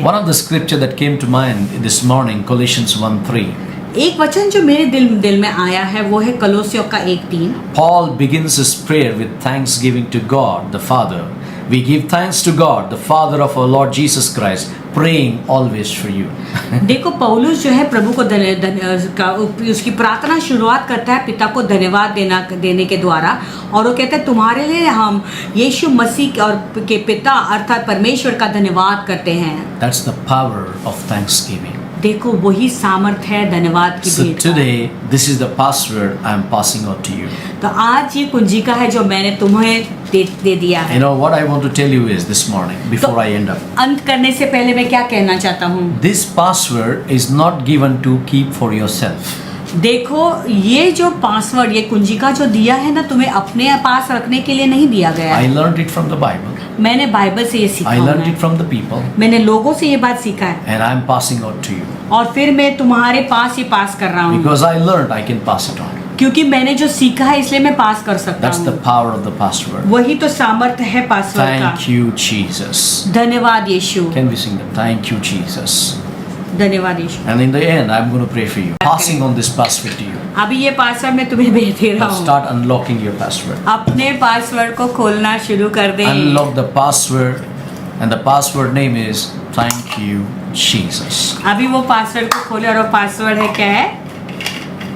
One of the scripture that came to mind this morning, Colossians 1:3. एक वचन जो मेरे दिल में आया है वो है कलोसियों का 1:3. Paul begins his prayer with thanksgiving to God the Father. We give thanks to God, the Father of our Lord Jesus Christ, praying always for you. देखो पौलुस जो है प्रभु को उसकी प्रार्थना शुरुआत करता है पिता को धन्यवाद देने के द्वारा, और वो कहता है तुम्हारे लिए हम यीशु मसीह और के पिता अर्थात परमेश्वर का धन्यवाद करते हैं. That's the power of thanksgiving. देखो वही सामर्थ्य है धन्यवाद की So भेंट का. today, this is the password I am passing out to you. तो आज ये कुंजिका है जो मैंने तुम्हें दे दिया है. You know what I want to tell you is this morning, before I end up. अंत करने से पहले मैं क्या कहना चाहता हूँ. This password is not given to keep for yourself. देखो ये जो पासवर्ड ये कुंजिका जो दिया है ना तुम्हें अपने पास रखने के लिए नहीं दिया गया I है. learned it from the Bible. मैंने बाइबल से ये सीखा I learned है. it from the people, मैंने लोगों से ये बात सीखा है and I am passing out to you. और फिर मैं तुम्हारे पास ये पास कर रहा हूँ. Because I learned, I can pass it on. क्योंकि मैंने जो सीखा है इसलिए मैं पास कर सकता That's the हूँ. power of the password. वही तो सामर्थ्य है पासवर्ड का. Thank you, Jesus. धन्यवाद यीशु. Can we sing that? Thank you, Jesus. धन्यवाद यीशु. And in the end, I'm going to pray for you. Passing on this password to you. अभी ये password मैं तुम्हें दे रहा Now हूँ. start unlocking your password. अपने password को खोलना शुरू कर दे. Unlock the password, and the password name is Thank you, Jesus. अभी वो पासवर्ड को खोले और वो पासवर्ड है क्या है.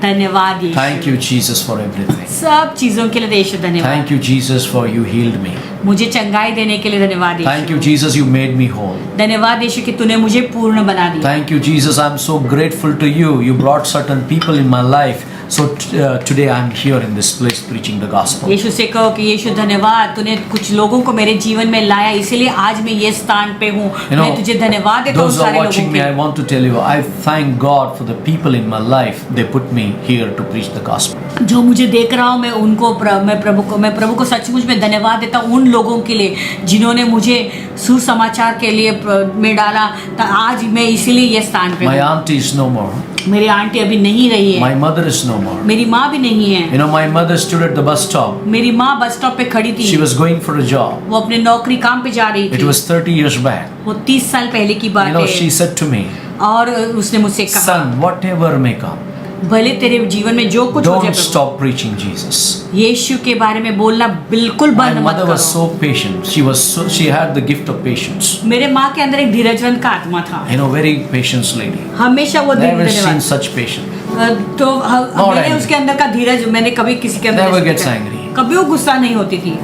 धन्यवाद यीशु. Thank you, Jesus, for everything. सब चीजों के लिए यीशु धन्यवाद. Thank you, Jesus, for you healed me. मुझे चंगाई देने के लिए धन्यवाद Thank you, Yeshu. Jesus, you made me whole. धन्यवाद यीशु कि तूने मुझे पूर्ण बना दिया. Thank you, Jesus, I'm so grateful to you. You brought certain people in my life. So today I'm here in this place preaching the gospel. यीशु से कहो कि यीशु धन्यवाद तूने कुछ लोगों को मेरे जीवन में लाया इसीलिए आज मैं ये स्थान पे हूँ. You know, मैं तुझे धन्यवाद देता हूँ those who are सारे watching लोगों me, I के. want to tell you, I thank God for the people in my life. They put me here to preach the gospel. जो मुझे देख रहा हूँ मैं उनको मैं प्रभु को सचमुच में धन्यवाद देता हूँ उन लोगों के लिए जिन्होंने मुझे सुसमाचार के लिए में डाला. आज मैं इसीलिए ये स्थान पे My हूँ. auntie is no more. मेरी आंटी अभी नहीं रही है. My mother is no more. मेरी माँ भी नहीं है. You know, my mother stood at the bus stop. मेरी माँ बस स्टॉप पे खड़ी थी. She was going for a job. वो अपने नौकरी काम पे जा रही It थी. was 30 years back. वो 30 साल पहले की You बात know, है. she said to me, और उसने मुझसे कहा son, whatever may come, भले तेरे जीवन में जो कुछ हो don't जाए stop preaching Jesus. यीशु के बारे में बोलना बिल्कुल My बंद मत mother was करो. so patient. She had the gift of patience. मेरे माँ के अंदर एक धीरजवंत का आत्मा था. You know, very patient lady. हमेशा वो Never seen धन्यवाद. such patient. तो Not मैंने angry. उसके अंदर का धीरज मैंने कभी किसी के अंदर Never नहीं gets देखा. angry. कभी वो गुस्सा नहीं होती थी.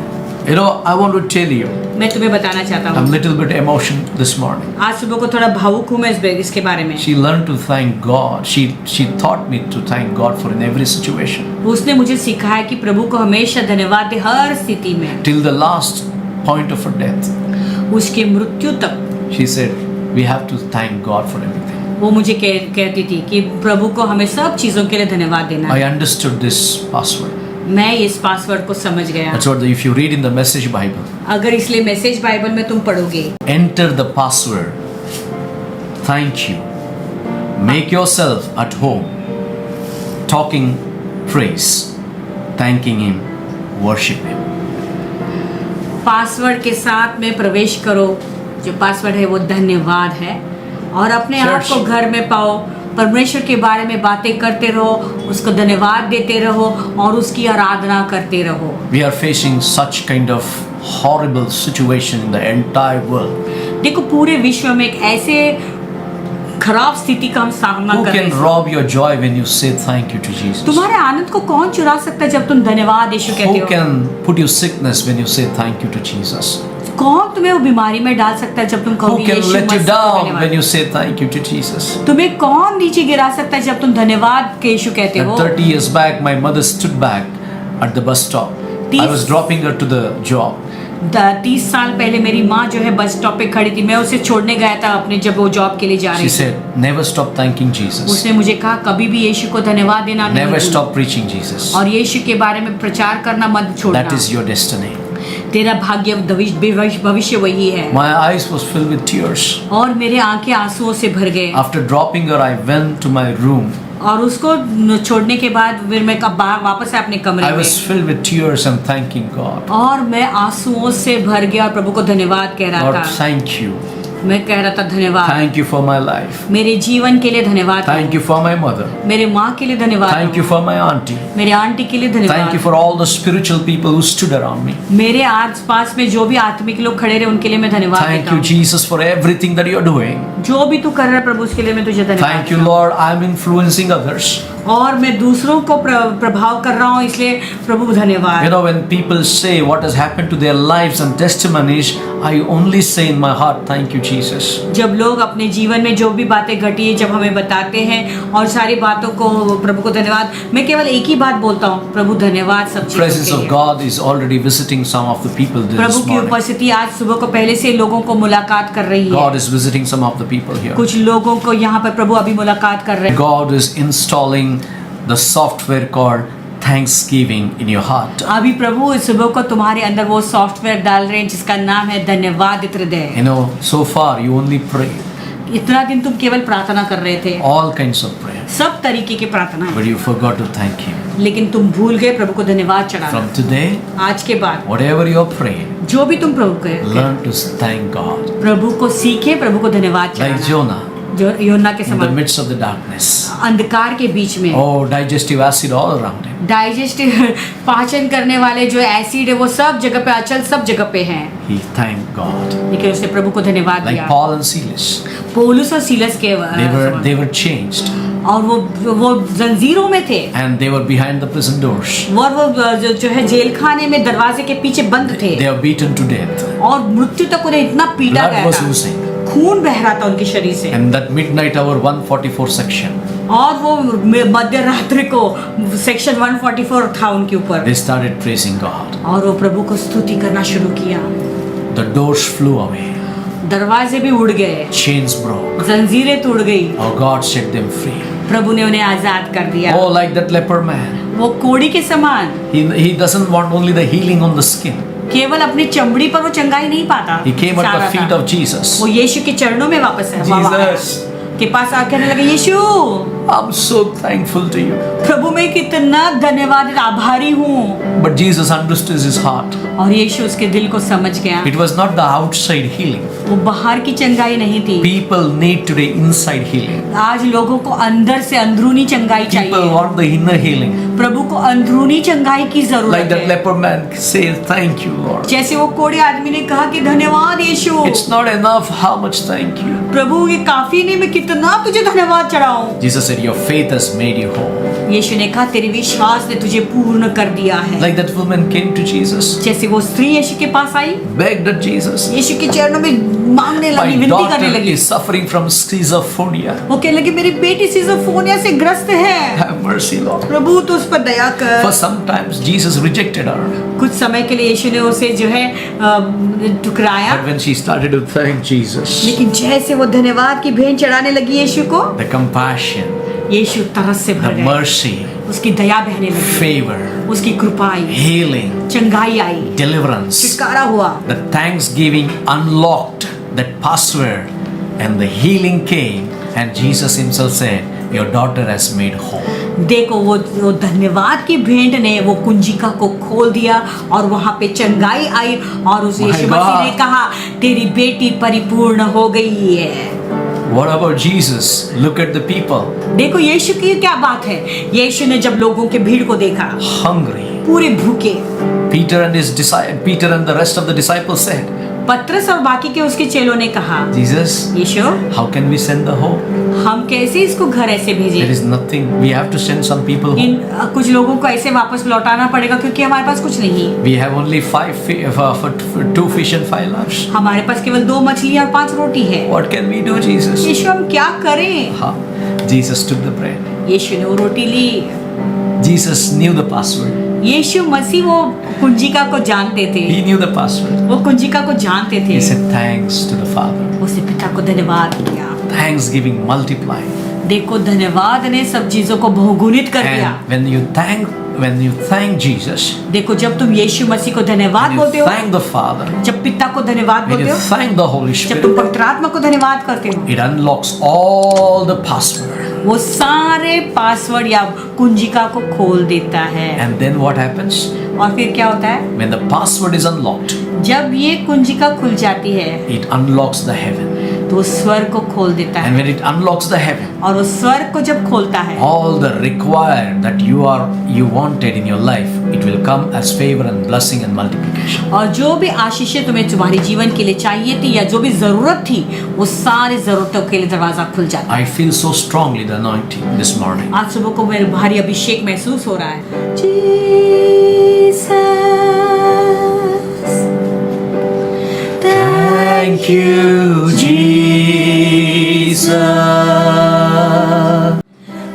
You know, I want to tell you, मैं तुम्हें बताना चाहता I'm हूँ little bit emotional this morning. आज सुबह को थोड़ा भावुक हूँ मैं इसके बारे में. She learned to thank God. She taught me to thank God for in every situation. उसने मुझे सिखाया कि प्रभु को हमेशा धन्यवाद दे हर स्थिति में. Till the last point of her death, उसके मृत्यु तक she said, we have to thank God for everything. वो मुझे कहती थी कि प्रभु को हमें सब चीजों के लिए धन्यवाद देना I है. understood this password. मैं इस पासवर्ड को समझ गया. That's what if you read in the Message Bible, अगर इसलिए मैसेज बाइबल में तुम पढ़ोगे enter the password. Thank you. Make yourself at home. Talking praise. Thanking Him. Worship Him. Password के साथ में प्रवेश करो. जो पासवर्ड है वो धन्यवाद है और अपने आप Church. को घर में पाओ. परमेश्वर के बारे में बातें करते रहो, उसको धन्यवाद देते रहो और उसकी आराधना करते रहो. We are facing such kind of horrible situation in the entire world. देखो पूरे विश्व में एक ऐसे खराब स्थिति का हम सामना Who कर रहे can हैं. rob your joy when you say thank you to Jesus? तुम्हारे आनंद को कौन चुरा सकता है जब तुम धन्यवाद यीशु कहते Who हो. can put you sickness when you say thank you to Jesus? कौन तुम्हें वो बीमारी में डाल सकता है जब तुम Who कहोगे can यीशु let you मसीह को down धन्यवाद. when you say thank you to Jesus? तुम्हें कौन नीचे गिरा सकता है जब तुम धन्यवाद के यीशु कहते And हो. 30 years back, my mother stood back at the bus stop. I These- was dropping her to the job. 30 साल पहले मेरी माँ जो है बस स्टॉप पे खड़ी थी. मैं उसे छोड़ने गया था अपने जब वो जॉब के लिए जा She रही थी. said, never stop thanking Jesus. उसने मुझे कहा कभी भी यीशु को धन्यवाद देना नहीं Never भूलना. stop preaching Jesus. और यीशु के बारे में प्रचार करना मत छोड़ना. That is your destiny. तेरा भाग्य भविष्य वही है. My eyes was filled with tears. और मेरे आंखें आंसुओं से भर गए. After dropping her, I went to my room. और उसको छोड़ने के बाद फिर मैं वापस अपने कमरे I में. was filled with tears and thanking God. और मैं आंसुओं से भर गया और प्रभु को धन्यवाद कह रहा Lord, था. thank you. मैं कह रहा था धन्यवाद, Thank you for my life. मेरे जीवन के लिए धन्यवाद, Thank you for my mother. मेरे माँ के लिए धन्यवाद, Thank you for my auntie. मेरे आंटी के लिए Thank you धन्यवाद, for all the spiritual people who stood around me. मेरे आस पास में जो भी आत्मिक लोग खड़े रहे उनके लिए मैं धन्यवाद Thank देता you, हूँ। Jesus, for everything that you're doing. जो भी तू कर रहा है प्रभु उसके लिए मैं तुझे धन्यवाद Thank you, देता हूँ। Lord. I'm influencing others. और मैं दूसरों को प्रभाव कर रहा हूँ, इसलिए प्रभु You धन्यवाद। know, when people say what has happened to their lives and testimonies, I only say in my heart, thank you, Jesus. जब लोग अपने जीवन में जो भी बातें घटी है जब हमें बताते हैं और सारी बातों को प्रभु को धन्यवाद, मैं केवल एक ही बात बोलता हूँ, प्रभु धन्यवाद सब चीजों Presence के of लिए। God is already visiting some of the people this प्रभु की morning. उपस्थिति आज सुबह को पहले से लोगों को मुलाकात कर रही है। God is visiting some of the people here. कुछ लोगों को यहाँ पर प्रभु अभी मुलाकात कर रहे हैं। God is installing the software called Thanksgiving in your heart. अभी प्रभु इस सुबह को तुम्हारे अंदर वो सॉफ्टवेयर डाल रहे हैं जिसका नाम है धन्यवाद हृदय। You know, so far you only pray, इतना दिन तुम केवल प्रार्थना कर रहे थे, all kinds of prayer, सब तरीके की प्रार्थना, but you forgot to thank Him. लेकिन तुम भूल गए प्रभु को धन्यवाद चढ़ाना। From today, आज के बाद whatever you're praying, जो भी तुम प्रभु के learn to thank God. प्रभु को सीखे, प्रभु को धन्यवाद Like चढ़ाना। Jonah, जो योना के in the समान midst of the darkness. अंधकार के बीच में Oh, digestive acid all around him. Digestive पाचन करने वाले जो एसिड है वो सब जगह पे, अचल सब जगह पे हैं, He thanked God. लेकिन उसने प्रभु को धन्यवाद Like दिया। Paul and Silas, पौलुस और सीलस के they were changed और वो जंजीरों में थे and they were behind the prison doors. और वो जो है जेल खाने में दरवाजे के पीछे बंद थे They were beaten to death. और मृत्यु तक उन्हें इतना पीटा Blood गया was था, oozing. खून बह रहा था उनके शरीर से। And that midnight hour 144 section, और वो मध्य रात्रि को सेक्शन 144 था उनके ऊपर, they started praising God. और वो प्रभु को स्तुति करना शुरू किया। The doors flew away. दरवाजे भी उड़ गए, Chains broke. जंजीरें टूट गई, Oh, God set them free. प्रभु ने उन्हें आजाद कर दिया। Oh, like that leper man. वो कोड़ी के समान He doesn't want only the healing on the skin. केवल अपनी चमड़ी पर वो चंगाई नहीं पाता, He came at चाह the रहा feet था। of Jesus. वो यीशु के चरणों में वापस है, Jesus, के पास आके कहने लगे, यीशु I'm so thankful to you. प्रभु मैं कितना धन्यवाद आभारी हूँ। But Jesus understood his heart. और यीशु उसके दिल को समझ गया। It was not the outside healing. वो बाहर की चंगाई नहीं थी, People need today inside healing. आज लोगों को अंदर से अंदरूनी चंगाई People चाहिए। want the inner healing. प्रभु को अंदरूनी चंगाई की Like जरूरत that है। leper man says, thank you, Lord. जैसे वो कोढ़े आदमी ने कहा कि धन्यवाद यीशु। It's not enough how much thank you. प्रभु ये काफी नहीं, मैं कितना तुझे धन्यवाद चढ़ाऊं। Jesus said, your faith has made you whole. यीशु ने कहा तेरे विश्वास ने तुझे पूर्ण कर दिया है। Like that woman came to Jesus, जैसे वो स्त्री यीशु के पास आई, begged at Jesus. यीशु के चरणों में मांगने लगी, My विनती करने daughter लगी। is suffering from schizophrenia. वो कहने लगी मेरी बेटी सिजोफ्रेनिया से ग्रस्त है, Have mercy, Lord. प्रभु तो उस पर दया कर। For sometimes Jesus rejected her. कुछ समय के लिए यीशु ने उसे जो है ठुकराया, But when she started to thank Jesus, लेकिन जैसे वो धन्यवाद की भेंट चढ़ाने लगी यीशु को, the compassion, यीशु तरस से the भर गए, mercy, उसकी दया बहने लगी, favor, उसकी कृपा आई, healing, चंगाई आई, deliverance, छुटकारा हुआ। the thanksgiving unlocked that password and the healing came and Jesus himself said, your daughter has made whole. देखो वो धन्यवाद की भेंट ने वो कुंजिका को खोल दिया और वहां पे चंगाई आई और उस My यीशु मसीह God. ने कहा तेरी बेटी परिपूर्ण हो गई है। What about Jesus? Look at the people, देखो यीशु की क्या बात है। यीशु ने जब लोगों के भीड़ को देखा hungry. पूरे भूखे, Peter and the rest of the disciples said, पतरस और बाकी के उसके चेलों ने कहा Jesus, Yeshu how can we send the home? हम कैसे इसको घर ऐसे There भेजें? is nothing. We have to send some people home. इन कुछ लोगों को ऐसे वापस लौटाना पड़ेगा क्योंकि हमारे पास कुछ नहीं। We have only for 2 fish and 5 loaves. हमारे पास केवल 2 मछलियां और 5 रोटी है। What can we do, Jesus? यीशु हम क्या करें? Huh. Jesus took the bread. यीशु ने वो रोटी ली। Jesus knew the password. यीशु मसीह वो कुंजिका को जानते थे, He knew the password. वो कुंजिका को जानते थे। He said thanks to the Father. उसने पिता को धन्यवाद किया। Thanksgiving multiplied. देखो धन्यवाद ने सब चीजों को बहुगुणित कर दिया। And when you thank Jesus, देखो जब तुम यीशु मसीह को धन्यवाद when बोलते you हो, thank the Father, जब पिता को धन्यवाद when बोलते you हो, thank the Holy जब तुम Spirit, पवित्र आत्मा को धन्यवाद करते हो, it unlocks all the password. वो सारे पासवर्ड या कुंजिका को खोल देता है। And then what happens? और फिर क्या होता है? When the password is unlocked, जब ये कुंजिका खुल जाती है, it unlocks the heaven. तो वो स्वर्ग को खोल देता है, And when it unlocks the heaven, और वो स्वर्ग को जब खोलता है, all the required that you wanted in your life, it will come as favor and blessing and multiplication. और जो भी आशीषें तुम्हें तुम्हारे जीवन के लिए चाहिए थी या जो भी जरूरत थी, वो सारी जरूरतों के लिए दरवाजा खुल जाता है। I feel so strongly the anointing this morning. आज सुबह को मेरे भारी अभिषेक महसूस हो रहा है। Jesus, Thank you, Jesus.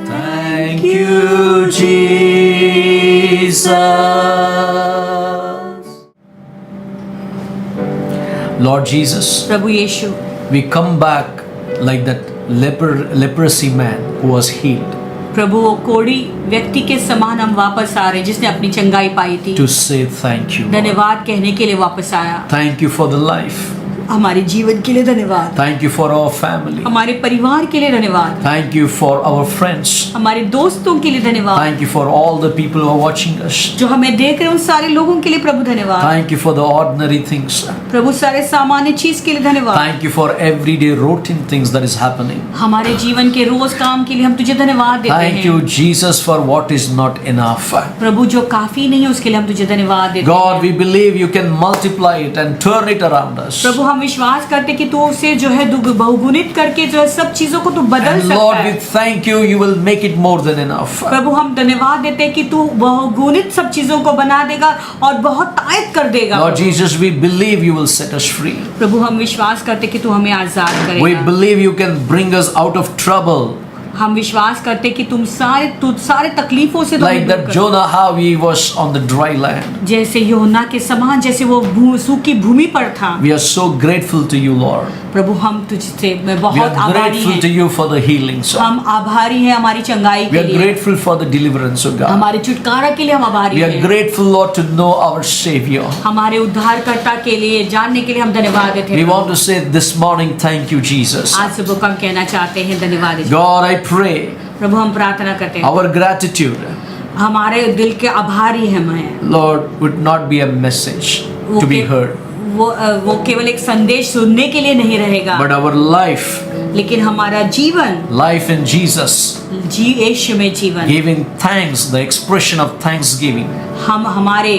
Thank you, Jesus. Lord Jesus, प्रभु Yeshu, we come back like that leprosy man who was healed प्रभु वो कोढ़ी व्यक्ति के समान हम वापस आ रहे हैं जिसने अपनी चंगाई पाई थी। to say thank you. Lord. धन्यवाद कहने के लिए वापस आया। Thank you for the life. हमारे जीवन के लिए धन्यवाद, Thank you for our family. हमारे परिवार के लिए धन्यवाद, Thank you for our friends. हमारे दोस्तों के लिए धन्यवाद, Thank you for all the people who are watching us. जो हमें देख रहे हैं उन सारे लोगों के लिए प्रभु धन्यवाद। Thank you for the ordinary things. प्रभु सारे सामान्य चीज के लिए धन्यवाद। Thank you for everyday routine things that is happening. हमारे जीवन के रोज काम के लिए हम तुझे धन्यवाद देते Thank हैं। you, Jesus, for what is not enough. प्रभु जो काफी नहीं है उसके लिए हम तुझे धन्यवाद देते God, हैं। we believe you can multiply it and turn it around us. प्रभु हम विश्वास करते कि तू उसे जो है बहुगुणित करके जो है सब चीजों को तू बदल And सकता Lord, है। we thank you, you will make it more than enough. प्रभु हम धन्यवाद देते हैं कि तू बहुगुणित सब चीजों को बना देगा और बहुत तायत कर देगा। Lord Jesus, we believe you will set us free. प्रभु हम विश्वास करते कि तू हमें आजाद We करेगा। believe you can bring us out of trouble. हम विश्वास करते कि तू सारे तकलीफों से तो Like हमें दूर that कर। Jonah, how he was on the dry land. जैसे योना के समान जैसे वो सूखी भूमि पर था। We are so grateful to you, Lord. प्रभु हम तुझसे We बहुत are आभारी grateful to हैं। you for the healing, sir. हम आभारी हैं हमारी चंगाई We के are लिए, grateful for the deliverance of God. हमारे छुटकारा के लिए हम आभारी We are हैं। grateful, Lord, to know our Savior. हमारे उद्धारकर्ता के लिए जानने के लिए हम धन्यवाद देते We हैं। want to say this morning, thank you, Jesus. आज सुबह को हम कहना चाहते हैं धन्यवाद यीशु। God, I pray प्रभु हम प्रार्थना करते हैं our gratitude, हमारे दिल के आभारी हम हैं। Lord, would not be a message to be heard, वो केवल एक संदेश सुनने के लिए नहीं रहेगा, but our life, लेकिन हमारा जीवन life in Jesus, यीशु में जीवन, giving thanks, the expression of thanksgiving, हम हमारे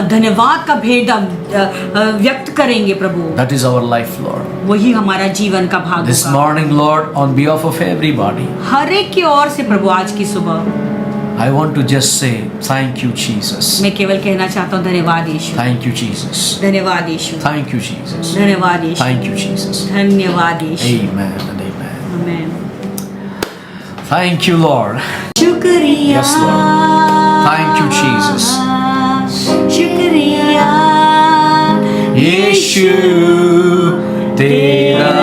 धन्यवाद का भेद व्यक्त करेंगे प्रभु। that is our life, Lord. वही हमारा जीवन का भाग This होगा। morning, Lord, on behalf of everybody, हर एक की ओर से प्रभु आज की सुबह I want to just say thank you, Jesus. मैं केवल कहना चाहता हूँ धन्यवाद यीशु, Thank you, Jesus. धन्यवाद यीशु, Thank you, Jesus. धन्यवाद यीशु, Thank you, Jesus. धन्यवाद यीशु। Amen and amen. Amen. Thank you, Lord. शुक्रिया, Yes, Lord. Thank you, Jesus. शुक्रिया यीशु तेरा।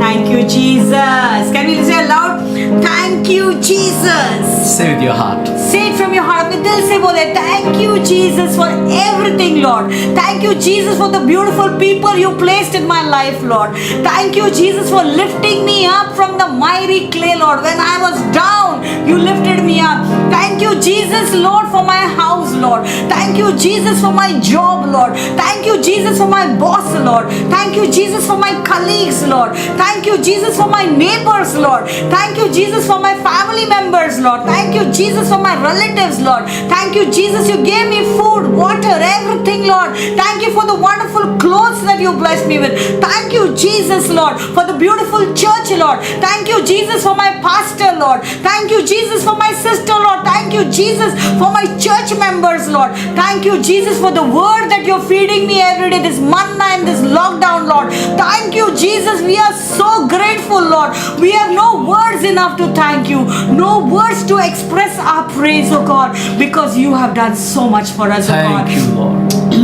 Thank you Jesus. Can we say aloud? Thank you Jesus. Say with your heart. Say it from your heart. अपने दिल से बोले Thank you Jesus for everything Lord. Thank you Jesus for the beautiful people you placed in my life Lord. Thank you Jesus for lifting me up from the miry clay Lord. When I was down, you lifted me up. Thank you Jesus Lord for my house Lord. Thank you Jesus for my job Lord. Thank you Jesus for my boss Lord. Thank you Jesus for my colleagues Lord. Thank you Jesus for my neighbors Lord. Thank you Jesus for my family members Lord. Thank you Jesus for my relatives Lord. Thank you Jesus you gave me food, water, everything Lord. Thank you for the wonderful clothes that you blessed me with. Thank you Jesus Lord for the beautiful church Lord. Thank you Jesus for my pastor Lord. Thank you Jesus for my sister Lord. Thank you Jesus for my church members Lord. Thank you Jesus for the word that you're feeding me every day, this manna and this lockdown Lord. Thank you Jesus, we are so grateful Lord. We have no words enough to thank you, no words to express our praise oh God, because you have done so much for us oh God. Thank you, Lord.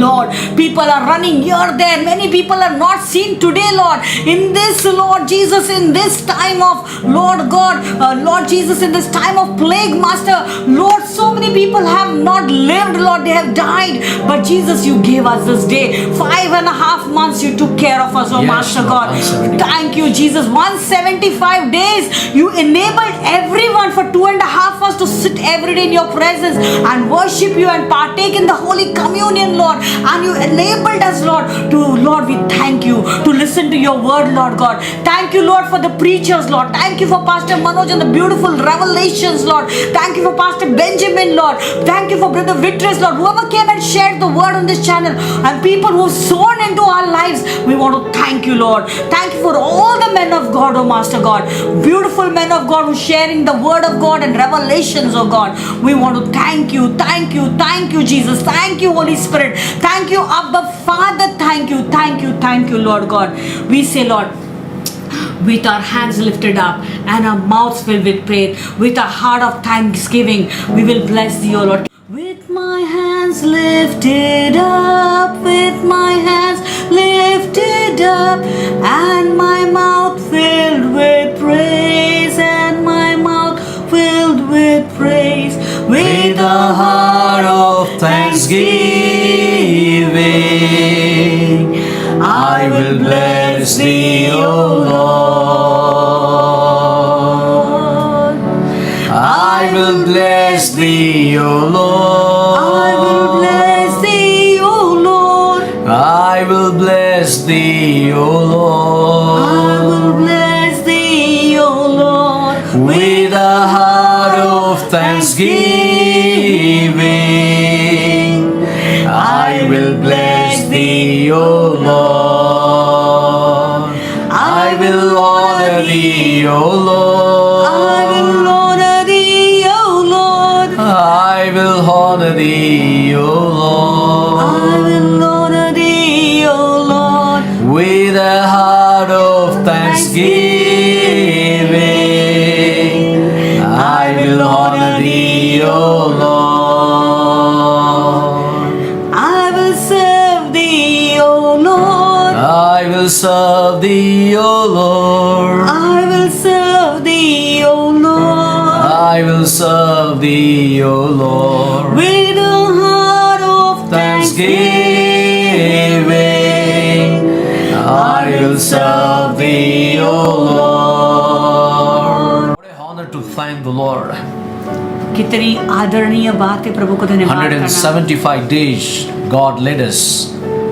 Lord, people are running here, there. Many people are not seen today, Lord. In this, Lord Jesus, in this time of, Lord God, Lord Jesus, in this time of plague, Master, Lord, so many people have not lived, Lord, they have died. But Jesus, you gave us this day. 5.5 months you took care of us, oh Yes, Master Lord, God. 175. Thank you, Jesus. 175 days you enabled everyone for 2.5 hours to sit every day in your presence and worship you and partake in the Holy Communion, Lord. And you enabled us, Lord, Lord, we thank you to listen to your word, Lord God. Thank you, Lord, for the preachers, Lord. Thank you for Pastor Manoj and the beautiful revelations, Lord. Thank you for Pastor Benjamin, Lord. Thank you for Brother Vitris, Lord. Whoever came and shared the word on this channel and people who sown into our lives, we want to thank you, Lord. Thank you for all the men of God, oh Master God. Beautiful men of God who sharing the word of God and revelations, oh God. We want to thank you, thank you, thank you, Jesus. Thank you, Holy Spirit. Thank you, Abba Father. Thank you, thank you, thank you, Lord God. We say, Lord, with our hands lifted up and our mouths filled with praise, with a heart of thanksgiving, we will bless thee, O Lord. With my hands lifted up, with my hands lifted up, and my mouth filled with praise, and my mouth filled with praise, With a heart of thanksgiving, I will bless thee, O Lord. I will bless thee, O Lord. I will bless thee, O Lord. I will bless thee, O I will Lord. bless thee, O Lord. With a heart of thanksgiving, I will bless thee, O Lord. I will honor thee, O Lord. I will honor thee, O Lord. I will honor thee, O I Lord. will honor thee, O Lord. With a heart of thanksgiving, I will honor thee, O Lord. I will serve thee, O Lord. I will serve thee, O Lord. I will serve thee, O Lord. I will serve thee, O Lord. With a heart of Thanksgiving, I will serve thee, O Lord. What an honor to thank the Lord. कितनी आदरणीय बात है प्रभु को धन्यवाद करना। 175 days God led us,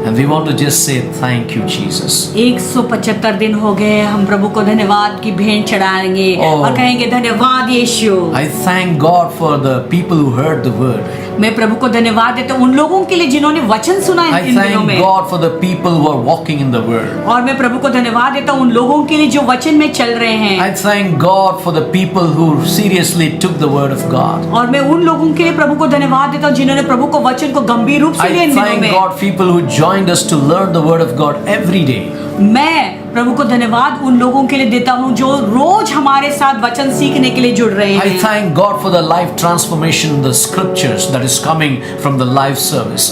and we want to just say thank you, Jesus. 175 दिन हो गए, हम प्रभु को धन्यवाद की भेंट चढ़ाएंगे और कहेंगे धन्यवाद यीशु। I thank God for the people who heard the word. मैं प्रभु को धन्यवाद देता हूँ उन लोगों के लिए जिन्होंने वचन सुना I इन दिनों thank में, God for the people who are walking in the word. और मैं प्रभु को धन्यवाद देता हूँ उन लोगों के लिए जो वचन में चल रहे हैं, I thank God for the people who seriously took the word of God. और मैं उन लोगों के लिए प्रभु को धन्यवाद देता हूँ जिन्होंने प्रभु को वचन को गंभीर रूप से लिया I इन दिनों thank में। God people who joined us to learn the word of God every day. मैं प्रभु को धन्यवाद उन लोगों के लिए देता हूँ जो रोज हमारे साथ वचन सीखने के लिए जुड़ रहे I हैं। thank God for the life transformation in the scriptures that is coming from the live service.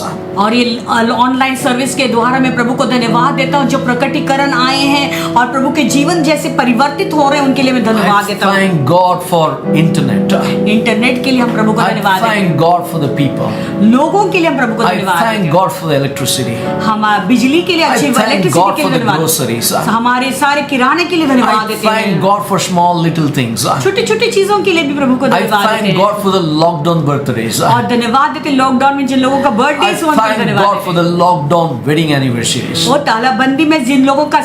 और ये ऑनलाइन सर्विस के द्वारा मैं प्रभु को धन्यवाद देता हूँ जो प्रकटीकरण आए हैं और प्रभु के जीवन जैसे परिवर्तित हो रहे हैं, उनके लिए मैं धन्यवाद I देता हूँ। thank God for internet. Internet के लिए हम प्रभु को I धन्यवाद देते thank God for the people. हैं, लोगों के लिए हम प्रभु को I धन्यवाद देते thank हैं, God for the electricity. हम बिजली के लिए I अच्छी thank इलेक्ट्रिसिटी God के for लिए the धन्यवाद, groceries. हमारे सारे किराने के लिए धन्यवाद I देते thank हैं, God for small little things. छोटी छोटी चीजों के लिए भी प्रभु को I धन्यवाद देते thank हैं, God for the lockdown birthdays. और धन्यवाद देते हैं लॉकडाउन में जिन लोगों का बर्थडे I हुआ उनको thank धन्यवाद God देते for हैं, the lockdown wedding anniversaries. और तालाबंदी में जिन लोगों का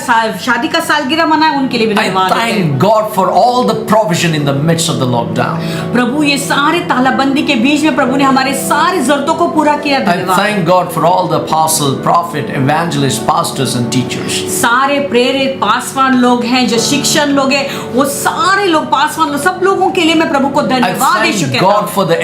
शादी का सालगिरह मना है उनके लिए भी I धन्यवाद देते हैं। thank God for all the provision in the midst of the lockdown. प्रभु ये सारे तालाबंदी के बीच में प्रभु ने हमारे सारी जरूरतों को पूरा किया, I धन्यवाद। thank God for all the apostles, prophet, evangelists, pastors and teachers. सारे प्रेरित पासवान लोग हैं जो शिक्षण लोग हैं, वो सारे लोग पासवान लोग, सब लोगों के लिए मैं प्रभु को I धन्यवाद यीशु thank कहता God हूँ। for the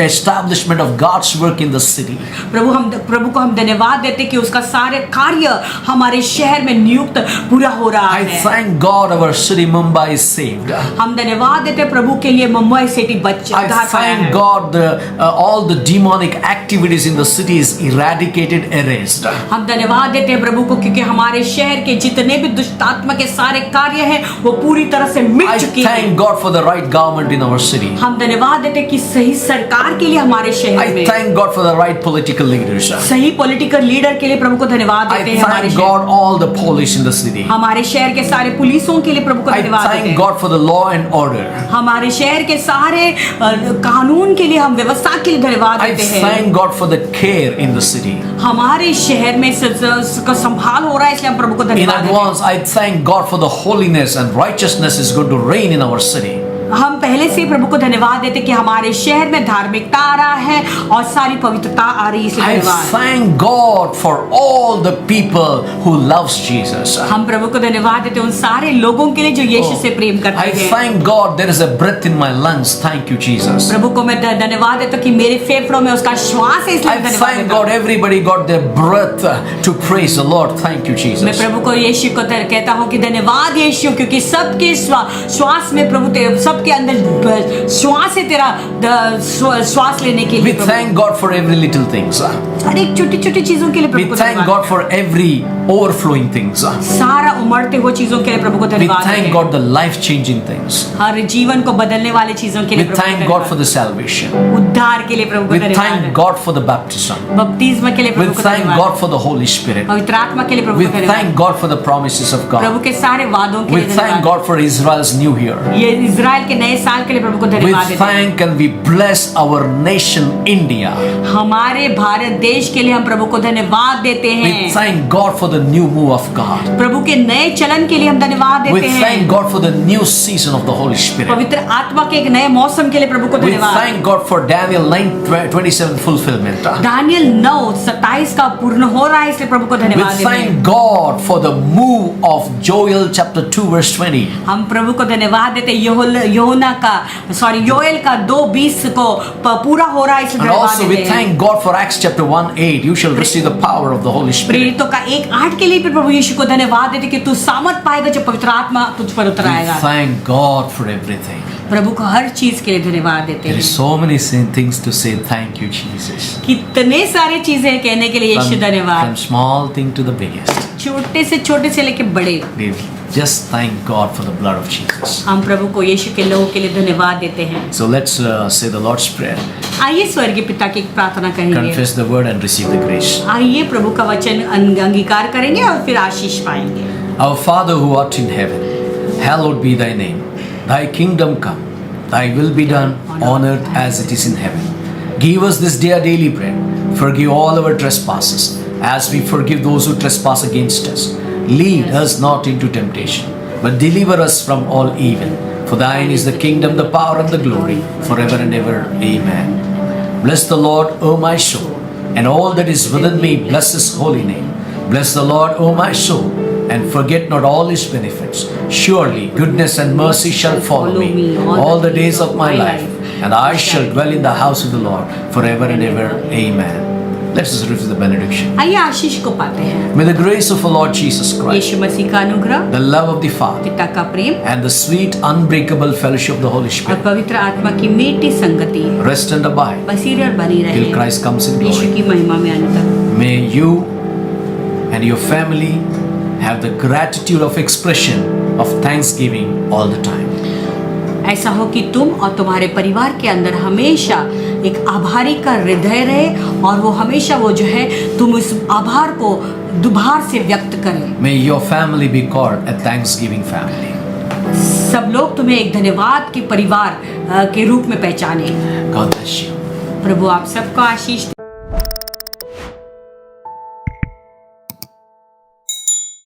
establishment of God's work in the city. प्रभु को हम धन्यवाद देते कि उसका सारे कार्य हमारे शहर में नियुक्त पूरा हो रहा I है। thank God our city Mumbai is saved. हम धन्यवाद देते प्रभु के लिए मुंबई सिटी बच्चे I thank God all the demonic activities in the city is eradicated, erased. हम धन्यवाद देते हैं प्रभु को क्योंकि हमारे शहर के जितने भी दुष्ट आत्मा के सारे कार्य हैं वो पूरी तरह से मिट I चुके हैं। thank God for the right government in our city. हम धन्यवाद देते हैं कि सही सरकार के लिए हमारे शहर I में, thank God for the right political leaders. सही पॉलिटिकल लीडर के लिए प्रभु को धन्यवाद I देते हैं। हमारे thank शहर, God all the police in the city. हमारे शहर के सारे पुलिसों के लिए प्रभु को I धन्यवाद देते thank हैं। God for the law and order. हमारे शहर के सारे कानून के लिए, हम व्यवस्था के लिए धन्यवाद I देते हैं। thank God for the care in the city. हमारे शहर में का संभाल हो रहा है, इसलिए हम प्रभु को In धन्यवाद देते हैं। advance, I thank God for the holiness and righteousness is going to reign in our city. हम पहले से ही प्रभु को धन्यवाद देते हैं कि हमारे शहर में धार्मिकता आ रहा है और सारी पवित्रता आ रही है, इसलिए I धन्यवाद। thank God for all the people who loves Jesus. हम प्रभु को धन्यवाद देते हैं उन सारे लोगों के लिए जो यीशु से प्रेम करते I हैं। thank God there is a breath in my lungs. Thank you, Jesus. प्रभु को मैं धन्यवाद देता हूँ कि मेरे फेफड़ों में उसका श्वास है, इसलिए I धन्यवाद thank देता हूँ। God everybody got their breath to praise the Lord. Thank you, मैं Jesus. प्रभु को यीशु को कहता हूँ कि धन्यवाद यीशु, क्योंकि सबके श्वास में प्रभु सबके अंदर श्वास है तेरा श्वास लेने के We लिए। thank God for every little things. हर एक छोटी छोटी चीजों के लिए We प्रभु को thank धन्यवाद। God for every overflowing things. सारा उमड़ते हुए चीजों के लिए प्रभु को We धन्यवाद देते thank हैं। God the life-changing things. हर जीवन को बदलने वाले चीजों के We लिए प्रभु को thank God for धन्यवाद। the salvation. उद्धार के लिए प्रभु को We धन्यवाद thank है। God for the baptism. बपतिस्मा के लिए We प्रभु को thank धन्यवाद। God for the Holy Spirit. पवित्र आत्मा के लिए प्रभु We को धन्यवाद। thank God for the promises of Prabhu God. के सारे वादों के We लिए thank धन्यवाद। God for Israel's new year. ये इजराइल के नए साल के लिए प्रभु को We धन्यवाद देते हैं। thank and we bless our nation India. हमारे भारत देश के लिए हम प्रभु को धन्यवाद देते We हैं। thank God for the new move of God. प्रभु के नए चलन के लिए हम धन्यवाद We देते हैं। thank God for the new season of the Holy Spirit. पवित्र आत्मा के एक नए मौसम के लिए प्रभु को We धन्यवाद। thank God for Daniel 9:27 fulfillment. Daniel 9:27 का पूर्ण हो रहा है, इसलिए प्रभु को We धन्यवाद देते हैं। thank God for the move of Joel chapter 2 verse 20. हम प्रभु को धन्यवाद देते हैं। योएल का 2:20 को पूरा हो रहा है, इसलिए And धन्यवाद also we देते हैं। thank God for Acts chapter 1:8. You shall receive the power of the Holy Spirit. प्रेरितों का 1:8 के लिए भी प्रभु यीशु को धन्यवाद देते हैं कि तू सामर्थ पाएगा जब पवित्र आत्मा तुझ पर उतर We आएगा। thank God for everything. प्रभु को हर चीज के लिए धन्यवाद देते There हैं। is so many things to say thank you, Jesus. कितने सारे चीजें कहने के लिए यीशु From धन्यवाद। small thing to the biggest. छोटे से लेके बड़े, We just thank God for the blood of Jesus. हम प्रभु को यीशु के लोगों के लिए धन्यवाद देते हैं। So let's say the Lord's Prayer. आइए स्वर्गीय पिता की प्रार्थना करेंगे। Confess the word and receive the grace. आइए प्रभु का वचन अंगीकार करेंगे और फिर आशीष पाएंगे। Our Father who art in heaven, hallowed be thy name. Thy kingdom come. Thy will be done on earth as it is in heaven. Give us this day our daily bread. Forgive all our trespasses as we forgive those who trespass against us. Lead us not into temptation, but deliver us from all evil. For thine is the kingdom, the power, and the glory, forever and ever. Amen. Bless the Lord, O my soul, and all that is within me, bless his holy name. Bless the Lord, O my soul, and forget not all his benefits. Surely goodness and mercy shall follow me all the days of my life, and I shall dwell in the house of the Lord forever and ever. Amen. Let's just receive the benediction. आइए आशीष को पाते हैं। May the grace of our Lord Jesus Christ, यीशु मसीह का अनुग्रह, the love of the Father, पिता का प्रेम and the sweet unbreakable fellowship of the Holy और Spirit पवित्र आत्मा की मीठी संगति rest and abide बसी रहे और बनी रहे till Christ comes in Yeshu glory. की महिमा में आने तक। May you and your family have the gratitude of expression of thanksgiving all the time. ऐसा हो कि तुम और तुम्हारे परिवार के अंदर हमेशा एक आभारी का हृदय रहे और वो हमेशा वो जो है तुम इस आभार को दुबार से व्यक्त करें। May your family be called a thanksgiving family. सब लोग तुम्हें एक धन्यवाद के परिवार के रूप में पहचाने। God bless you. प्रभु आप सबको आशीष